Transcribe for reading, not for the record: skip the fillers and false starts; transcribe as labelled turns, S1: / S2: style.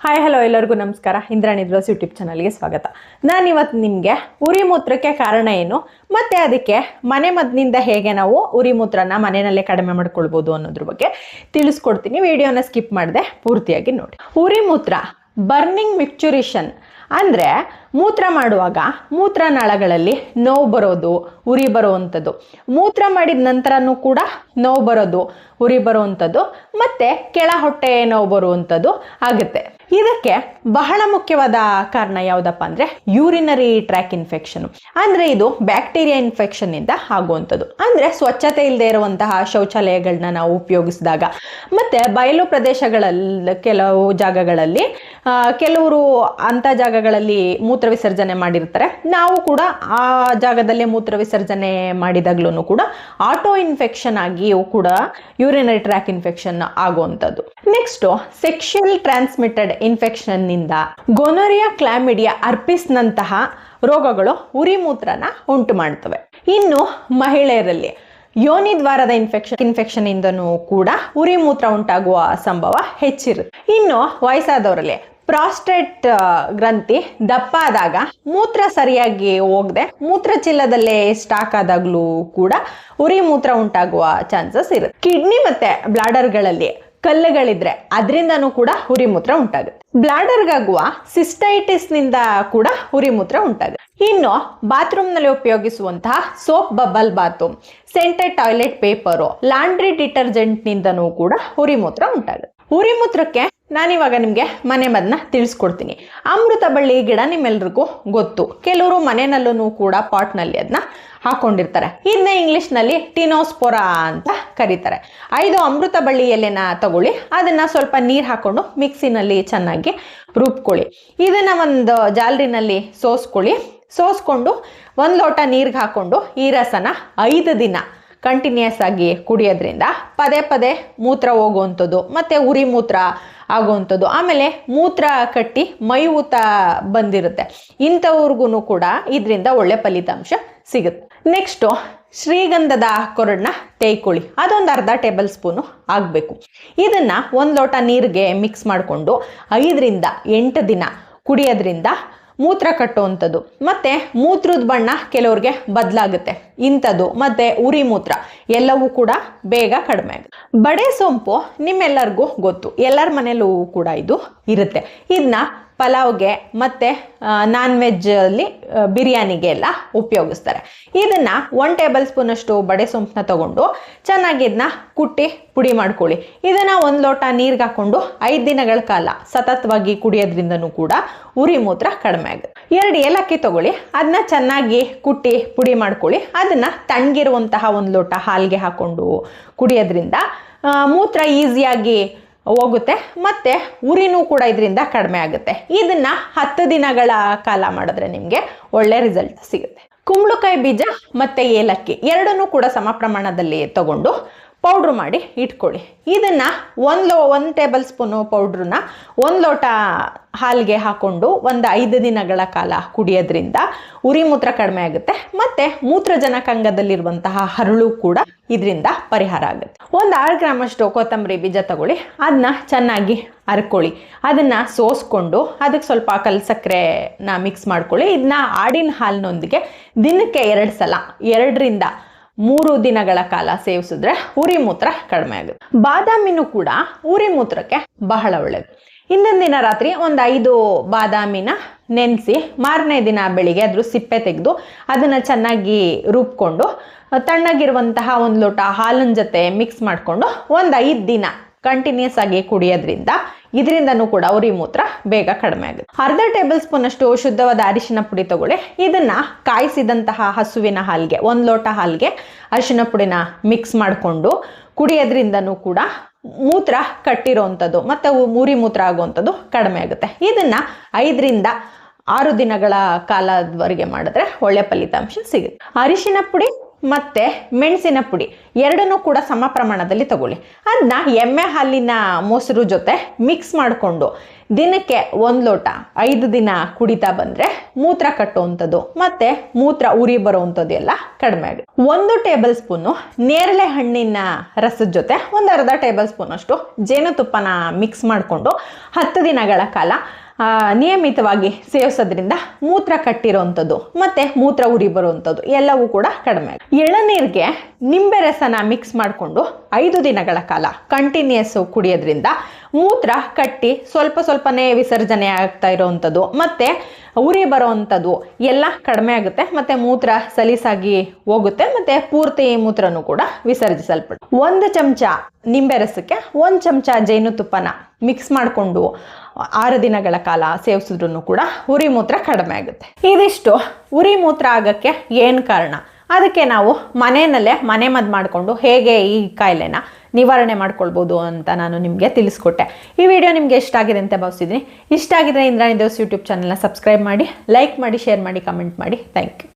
S1: Hi hello ಎಲ್ಲರಿಗೂ ನಮಸ್ಕಾರ. Indrani blogs YouTube ಚಾನಲ್ಗೆ ಸ್ವಾಗತ. ನಾನಿವತ್ತು ನಿಮಗೆ ಉರಿ ಮೂತ್ರಕ್ಕೆ ಕಾರಣ ಏನು ಮತ್ತೆ ಅದಕ್ಕೆ ಮನೆ ಮದ್ದಿನಿಂದ ಹೇಗೆ ನಾವು ಉರಿ ಮೂತ್ರನ ಮನೆಯಲ್ಲೇ ಕಡಿಮೆ ಮಾಡ್ಕೊಳ್ಬೋದು ಅನ್ನೋದ್ರ ಬಗ್ಗೆ ತಿಳಿಸ್ಕೊಡ್ತೀನಿ. ವಿಡಿಯೋನ ಸ್ಕಿಪ್ ಮಾಡದೆ ಪೂರ್ತಿಯಾಗಿ ನೋಡಿ. ಉರಿ ಮೂತ್ರ ಬರ್ನಿಂಗ್ ಮಿಕ್ಚುರೇಷನ್ ಅಂದರೆ ಮೂತ್ರ ಮಾಡುವಾಗ ಮೂತ್ರನಾಳಗಳಲ್ಲಿ ನೋವು ಬರೋದು, ಉರಿ ಬರುವಂಥದ್ದು, ಮೂತ್ರ ಮಾಡಿದ ನಂತರನೂ ಕೂಡ ನೋವು ಬರೋದು, ಉರಿ ಬರುವಂಥದ್ದು, ಮತ್ತೆ ಕೆಳ ಹೊಟ್ಟೆ ನೋವು ಬರುವಂಥದ್ದು ಆಗುತ್ತೆ. ಇದಕ್ಕೆ ಬಹಳ ಮುಖ್ಯವಾದ ಕಾರಣ ಯಾವುದಪ್ಪ ಅಂದರೆ ಯೂರಿನರಿ ಟ್ರ್ಯಾಕ್ ಇನ್ಫೆಕ್ಷನ್. ಅಂದರೆ ಇದು ಬ್ಯಾಕ್ಟೀರಿಯಾ ಇನ್ಫೆಕ್ಷನ್ ಇಂದ ಆಗುವಂಥದ್ದು. ಅಂದರೆ ಸ್ವಚ್ಛತೆ ಇಲ್ಲದೆ ಇರುವಂತಹ ಶೌಚಾಲಯಗಳನ್ನ ನಾವು ಉಪಯೋಗಿಸಿದಾಗ, ಮತ್ತೆ ಬಯಲು ಪ್ರದೇಶಗಳಲ್ಲಿ ಕೆಲವು ಜಾಗಗಳಲ್ಲಿ ಕೆಲವರು ಅಂಥ ಜಾಗಗಳಲ್ಲಿ ಮೂತ್ರ ವಿಸರ್ಜನೆ ಮಾಡಿರ್ತಾರೆ. ನಾವು ಕೂಡ ಆ ಜಾಗದಲ್ಲೇ ಮೂತ್ರ ವಿಸರ್ಜನೆ ಮಾಡಿದಾಗ್ಲೂ ಕೂಡ ಆಟೋ ಇನ್ಫೆಕ್ಷನ್ ಆಗಿಯೂ ಕೂಡ ಯೂರಿನರಿ ಟ್ರ್ಯಾಕ್ ಇನ್ಫೆಕ್ಷನ್ ಆಗುವಂಥದ್ದು. ನೆಕ್ಸ್ಟ್ ಸೆಕ್ಷುಯಲ್ ಟ್ರಾನ್ಸ್ಮಿಟೆಡ್ ಇನ್ಫೆಕ್ಷನ್ ನಿಂದ ಗೊನೋರಿಯಾ, ಕ್ಲಾಮಿಡಿಯಾ, ಅರ್ಪಿಸ್ ನಂತಹ ರೋಗಗಳು ಉರಿ ಮೂತ್ರನ ಉಂಟು ಮಾಡ್ತವೆ. ಇನ್ನು ಮಹಿಳೆಯರಲ್ಲಿ ಯೋನಿ ದ್ವಾರದ ಇನ್ಫೆಕ್ಷನ್ ಇಂದನೂ ಕೂಡ ಉರಿ ಮೂತ್ರ ಉಂಟಾಗುವ ಸಂಭವ ಹೆಚ್ಚಿರುತ್ತೆ. ಇನ್ನು ವಯಸ್ಸಾದವರಲ್ಲಿ ಪ್ರಾಸ್ಟೇಟ್ ಗ್ರಂಥಿ ದಪ್ಪ ಆದಾಗ ಮೂತ್ರ ಸರಿಯಾಗಿ ಹೋಗದೆ ಮೂತ್ರ ಚೀಲದಲ್ಲೇ ಸ್ಟಾಕ್ ಆದಾಗ್ಲೂ ಕೂಡ ಉರಿ ಮೂತ್ರ ಉಂಟಾಗುವ ಚಾನ್ಸಸ್ ಇರುತ್ತೆ. ಕಿಡ್ನಿ ಮತ್ತೆ ಬ್ಲಾಡರ್ಗಳಲ್ಲಿ ಕಲ್ಲುಗಳಿದ್ರೆ ಅದರಿಂದನೂ ಕೂಡ ಉರಿ ಮೂತ್ರ ಉಂಟಾಗುತ್ತೆ. ಬ್ಲಾಡರ್ಗಾಗುವ ಸಿಸ್ಟೈಟಿಸ್ ನಿಂದ ಕೂಡ ಉರಿ ಮೂತ್ರ ಉಂಟಾಗುತ್ತೆ. ಇನ್ನು ಬಾತ್ರೂಮ್ ನಲ್ಲಿ ಉಪಯೋಗಿಸುವಂತಹ soap bubble bath, scented toilet paper, laundry detergent ನಿಂದನೂ ಕೂಡ ಉರಿ ಮೂತ್ರ ಉಂಟಾಗುತ್ತೆ. ಉರಿ ಮೂತ್ರಕ್ಕೆ ನಾನಿವಾಗ ನಿಮಗೆ ಮನೆ ಮದ್ದನ್ನ ತಿಳಿಸ್ಕೊಡ್ತೀನಿ. ಅಮೃತ ಬಳ್ಳಿ ಗಿಡ ನಿಮ್ಮೆಲ್ರಿಗೂ ಗೊತ್ತು. ಕೆಲವರು ಮನೆಯಲ್ಲೂ ಕೂಡ ಪಾಟ್ನಲ್ಲಿ ಅದನ್ನ ಹಾಕೊಂಡಿರ್ತಾರೆ. ಇದನ್ನ ಇಂಗ್ಲಿಷ್ನಲ್ಲಿ ಟಿನೋಸ್ಪೊರಾ ಅಂತ ಕರೀತಾರೆ. 5 ಅಮೃತ ಬಳ್ಳಿ ಎಲೆನ ತಗೊಳ್ಳಿ, ಅದನ್ನ ಸ್ವಲ್ಪ ನೀರು ಹಾಕೊಂಡು ಮಿಕ್ಸಿನಲ್ಲಿ ಚೆನ್ನಾಗಿ ರುಬ್ಕೊಳ್ಳಿ. ಇದನ್ನ ಒಂದು ಜಾಲರಿನಲ್ಲಿ ಸೋಸ್ಕೊಂಡು 1 ಲೋಟ ನೀರಿಗೆ ಹಾಕೊಂಡು ಈ ರಸನ 5 ದಿನ ಕಂಟಿನ್ಯೂಸ್ ಆಗಿ ಕುಡಿಯೋದ್ರಿಂದ ಪದೇ ಪದೇ ಮೂತ್ರ ಹೋಗುವಂಥದ್ದು ಮತ್ತೆ ಉರಿ ಮೂತ್ರ ಆಗುವಂಥದ್ದು, ಆಮೇಲೆ ಮೂತ್ರ ಕಟ್ಟಿ ಮೈ ಊತ ಬಂದಿರುತ್ತೆ, ಇಂಥವ್ರಿಗೂ ಕೂಡ ಇದರಿಂದ ಒಳ್ಳೆ ಫಲಿತಾಂಶ ಸಿಗುತ್ತೆ. ನೆಕ್ಸ್ಟು ಶ್ರೀಗಂಧದ ಕೊರಡನ್ನ ತೇಯ್ಕೊಳ್ಳಿ, ಅದೊಂದು ಅರ್ಧ ಟೇಬಲ್ ಸ್ಪೂನು ಆಗಬೇಕು. ಇದನ್ನ 1 ಲೋಟ ನೀರಿಗೆ ಮಿಕ್ಸ್ ಮಾಡಿಕೊಂಡು 5 ರಿಂದ 8 ದಿನ ಕುಡಿಯೋದ್ರಿಂದ ಮೂತ್ರ ಕಟ್ಟುವಂಥದ್ದು ಮತ್ತೆ ಮೂತ್ರದ ಬಣ್ಣ ಕೆಲವ್ರಿಗೆ ಬದಲಾಗುತ್ತೆ, ಇಂಥದ್ದು ಮತ್ತೆ ಉರಿ ಮೂತ್ರ ಎಲ್ಲವೂ ಕೂಡ ಬೇಗ ಕಡಿಮೆ ಆಗುತ್ತೆ. ಬಡೆ ಸೊಂಪು ನಿಮ್ಮೆಲ್ಲರಿಗೂ ಗೊತ್ತು, ಎಲ್ಲರ ಮನೆಯಲ್ಲೂ ಕೂಡ ಇದು ಇರುತ್ತೆ. ಇದನ್ನ ಪಲಾವ್ಗೆ ಮತ್ತೆ ನಾನ್ ವೆಜ್ ಅಲ್ಲಿ ಬಿರಿಯಾನಿಗೆ ಎಲ್ಲ ಉಪಯೋಗಿಸ್ತಾರೆ. ಇದನ್ನ 1 ಟೇಬಲ್ ಸ್ಪೂನ್ ಅಷ್ಟು ಬಡೆ ಸೊಂಪನ್ನ ತಗೊಂಡು ಚೆನ್ನಾಗಿ ಇದನ್ನ ಕುಟ್ಟಿ ಪುಡಿ ಮಾಡ್ಕೊಳ್ಳಿ. ಇದನ್ನ 1 ಲೋಟ ನೀರಿಗೆ ಹಾಕೊಂಡು 5 ದಿನಗಳ ಕಾಲ ಸತತವಾಗಿ ಕುಡಿಯೋದ್ರಿಂದನೂ ಕೂಡ ಉರಿ ಮೂತ್ರ ಕಡಿಮೆ ಆಗುತ್ತೆ. 2 ಏಲಕ್ಕಿ ತಗೊಳ್ಳಿ, ಅದನ್ನ ಚೆನ್ನಾಗಿ ಕುಟ್ಟಿ ಪುಡಿ ಮಾಡ್ಕೊಳ್ಳಿ. ಅದನ್ನ ತಣ್ಣಗಿರುವಂತಹ 1 ಲೋಟ ಹಾಲಿಗೆ ಹಾಕೊಂಡು ಕುಡಿಯೋದ್ರಿಂದ ಮೂತ್ರ ಈಸಿಯಾಗಿ ಹೋಗುತ್ತೆ ಮತ್ತೆ ಉರಿನೂ ಕೂಡ ಇದರಿಂದ ಕಡಿಮೆ ಆಗುತ್ತೆ. ಇದನ್ನ 10 ದಿನಗಳ ಕಾಲ ಮಾಡಿದ್ರೆ ನಿಮಗೆ ಒಳ್ಳೆ ರಿಸಲ್ಟ್ ಸಿಗುತ್ತೆ. ಕುಂಬಳಕಾಯಿ ಬೀಜ ಮತ್ತೆ ಏಲಕ್ಕಿ ಎರಡನ್ನೂ ಕೂಡ ಸಮ ಪ್ರಮಾಣದಲ್ಲಿ ತಗೊಂಡು ಪೌಡ್ರ್ ಮಾಡಿ ಇಟ್ಕೊಳ್ಳಿ. ಇದನ್ನ 1 ಟೇಬಲ್ ಸ್ಪೂನು ಪೌಡ್ರನ್ನ 1 ಲೋಟ ಹಾಲಿಗೆ ಹಾಕೊಂಡು 5 ದಿನಗಳ ಕಾಲ ಕುಡಿಯೋದ್ರಿಂದ ಉರಿ ಮೂತ್ರ ಕಡಿಮೆ ಆಗುತ್ತೆ ಮತ್ತೆ ಮೂತ್ರಜನಕಾಂಗದಲ್ಲಿರುವಂತಹ ಹರಳು ಕೂಡ ಇದರಿಂದ ಪರಿಹಾರ ಆಗುತ್ತೆ. 6 ಗ್ರಾಮ್ ಅಷ್ಟು ಕೊತ್ತಂಬರಿ ಬೀಜ ತಗೊಳ್ಳಿ, ಅದನ್ನ ಚೆನ್ನಾಗಿ ಹರ್ಕೊಳ್ಳಿ. ಅದನ್ನ ಸೋಸ್ಕೊಂಡು ಅದಕ್ಕೆ ಸ್ವಲ್ಪ ಕಲ್ ಸಕ್ಕರೆನ ಮಿಕ್ಸ್ ಮಾಡ್ಕೊಳ್ಳಿ. ಇದನ್ನ ಆಡಿನ ಹಾಲಿನೊಂದಿಗೆ ದಿನಕ್ಕೆ 2 ಸಲ 2 ರಿಂದ 3 ದಿನಗಳ ಕಾಲ ಸೇವಿಸಿದ್ರೆ ಉರಿ ಮೂತ್ರ ಕಡಿಮೆ ಆಗುತ್ತೆ. ಬಾದಾಮಿನೂ ಕೂಡ ಉರಿ ಮೂತ್ರಕ್ಕೆ ಬಹಳ ಒಳ್ಳೆಯದು. ಹಿಂದಿನ ದಿನ ರಾತ್ರಿ 5 ಬಾದಾಮಿನ ನೆನೆಸಿ ಮಾರನೇ ದಿನ ಬೆಳಿಗ್ಗೆ ಅದ್ರ ಸಿಪ್ಪೆ ತೆಗೆದು ಅದನ್ನ ಚೆನ್ನಾಗಿ ರುಬ್ಕೊಂಡು ತಣ್ಣಗಿರುವಂತಹ 1 ಲೋಟ ಹಾಲಿನ ಜೊತೆ ಮಿಕ್ಸ್ ಮಾಡಿಕೊಂಡು 5 ದಿನ ಕಂಟಿನ್ಯೂಸ್ ಆಗಿ ಕುಡಿಯೋದ್ರಿಂದ ಇದರಿಂದನೂ ಕೂಡ ಉರಿ ಮೂತ್ರ ಬೇಗ ಕಡಿಮೆ ಆಗುತ್ತೆ. ಅರ್ಧ ಟೇಬಲ್ ಸ್ಪೂನ್ ಅಷ್ಟು ಶುದ್ಧವಾದ ಅರಿಶಿನ ಪುಡಿ ತಗೊಳ್ಳಿ. ಇದನ್ನ ಕಾಯಿಸಿದಂತಹ ಹಸುವಿನ ಹಾಲಿಗೆ 1 ಲೋಟ ಹಾಲಿಗೆ ಅರಿಶಿನ ಪುಡಿನ ಮಿಕ್ಸ್ ಮಾಡಿಕೊಂಡು ಕುಡಿಯೋದ್ರಿಂದನೂ ಕೂಡ ಮೂತ್ರ ಕಟ್ಟಿರೋವಂಥದ್ದು ಮತ್ತೆ ಉರಿ ಮೂತ್ರ ಆಗುವಂಥದ್ದು ಕಡಿಮೆ ಆಗುತ್ತೆ. ಇದನ್ನ 5 ರಿಂದ 6 ದಿನಗಳ ಕಾಲದವರೆಗೆ ಮಾಡಿದ್ರೆ ಒಳ್ಳೆ ಫಲಿತಾಂಶ ಸಿಗುತ್ತೆ. ಅರಿಶಿನ ಪುಡಿ ಮತ್ತು ಮೆಣಸಿನ ಪುಡಿ ಎರಡನ್ನೂ ಕೂಡ ಸಮ ಪ್ರಮಾಣದಲ್ಲಿ ತಗೊಳ್ಳಿ. ಅದನ್ನ ಎಮ್ಮೆ ಹಾಲಿನ ಮೊಸರು ಜೊತೆ ಮಿಕ್ಸ್ ಮಾಡಿಕೊಂಡು ದಿನಕ್ಕೆ 1 ಲೋಟ 5 ದಿನ ಕುಡಿತಾ ಬಂದರೆ ಮೂತ್ರ ಕಟ್ಟುವಂಥದ್ದು ಮತ್ತು ಮೂತ್ರ ಉರಿ ಬರುವಂಥದ್ದು ಎಲ್ಲ ಕಡಿಮೆ ಆಗುತ್ತೆ. 1 ಟೇಬಲ್ ಸ್ಪೂನು ನೇರಳೆ ಹಣ್ಣಿನ ರಸದ ಜೊತೆ 1/2 ಟೇಬಲ್ ಸ್ಪೂನ್ ಅಷ್ಟು ಜೇನುತುಪ್ಪನ ಮಿಕ್ಸ್ ಮಾಡಿಕೊಂಡು 10 ದಿನಗಳ ಕಾಲ ನಿಯಮಿತವಾಗಿ ಸೇವಿಸೋದ್ರಿಂದ ಮೂತ್ರ ಕಟ್ಟಿರೋವಂಥದ್ದು ಮತ್ತು ಮೂತ್ರ ಉರಿ ಬರುವಂಥದ್ದು ಎಲ್ಲವೂ ಕೂಡ ಕಡಿಮೆ. ಎಳನೀರಿಗೆ ನಿಂಬೆ ರಸನ ಮಿಕ್ಸ್ ಮಾಡಿಕೊಂಡು 5 ದಿನಗಳ ಕಾಲ ಕಂಟಿನ್ಯೂಸ್ ಕುಡಿಯೋದ್ರಿಂದ ಮೂತ್ರ ಕಟ್ಟಿ ಸ್ವಲ್ಪನೇ ವಿಸರ್ಜನೆ ಆಗ್ತಾ ಇರೋವಂಥದ್ದು ಮತ್ತು ಉರಿ ಬರೋವಂಥದ್ದು ಎಲ್ಲ ಕಡಿಮೆ ಆಗುತ್ತೆ ಮತ್ತು ಮೂತ್ರ ಸಲೀಸಾಗಿ ಹೋಗುತ್ತೆ ಮತ್ತು ಪೂರ್ತಿ ಮೂತ್ರನೂ ಕೂಡ ವಿಸರ್ಜಿಸಲ್ಪಡುತ್ತೆ. 1 ಚಮಚ ನಿಂಬೆ ರಸಕ್ಕೆ 1 ಚಮಚ ಜೇನುತುಪ್ಪನ ಮಿಕ್ಸ್ ಮಾಡಿಕೊಂಡು 6 ದಿನಗಳ ಕಾಲ ಸೇವಿಸಿದ್ರೂ ಕೂಡ ಉರಿ ಮೂತ್ರ ಕಡಿಮೆ ಆಗುತ್ತೆ. ಇದಿಷ್ಟು ಉರಿ ಮೂತ್ರ ಆಗೋಕ್ಕೆ ಏನು ಕಾರಣ, ಅದಕ್ಕೆ ನಾವು ಮನೆಯಲ್ಲೇ ಮನೆಮದ್ದು ಮಾಡಿಕೊಂಡು ಹೇಗೆ ಈ ಕಾಯಿಲೆನ ನಿವಾರಣೆ ಮಾಡ್ಕೊಳ್ಬೋದು ಅಂತ ನಾನು ನಿಮಗೆ ತಿಳಿಸ್ಕೊಟ್ಟೆ. ಈ ವಿಡಿಯೋ ನಿಮಗೆ ಇಷ್ಟ ಆಗಿದೆ ಅಂತ ಭಾವಿಸಿದ್ದೀನಿ. ಇಷ್ಟ ಆಗಿದ್ರೆ ಇಂದ್ರಾಣಿ ದಿವಸ ಯೂಟ್ಯೂಬ್ ಚಾನಲ್ನ ಸಬ್ಸ್ಕ್ರೈಬ್ ಮಾಡಿ, ಲೈಕ್ ಮಾಡಿ, ಶೇರ್ ಮಾಡಿ, ಕಮೆಂಟ್ ಮಾಡಿ. Thank you.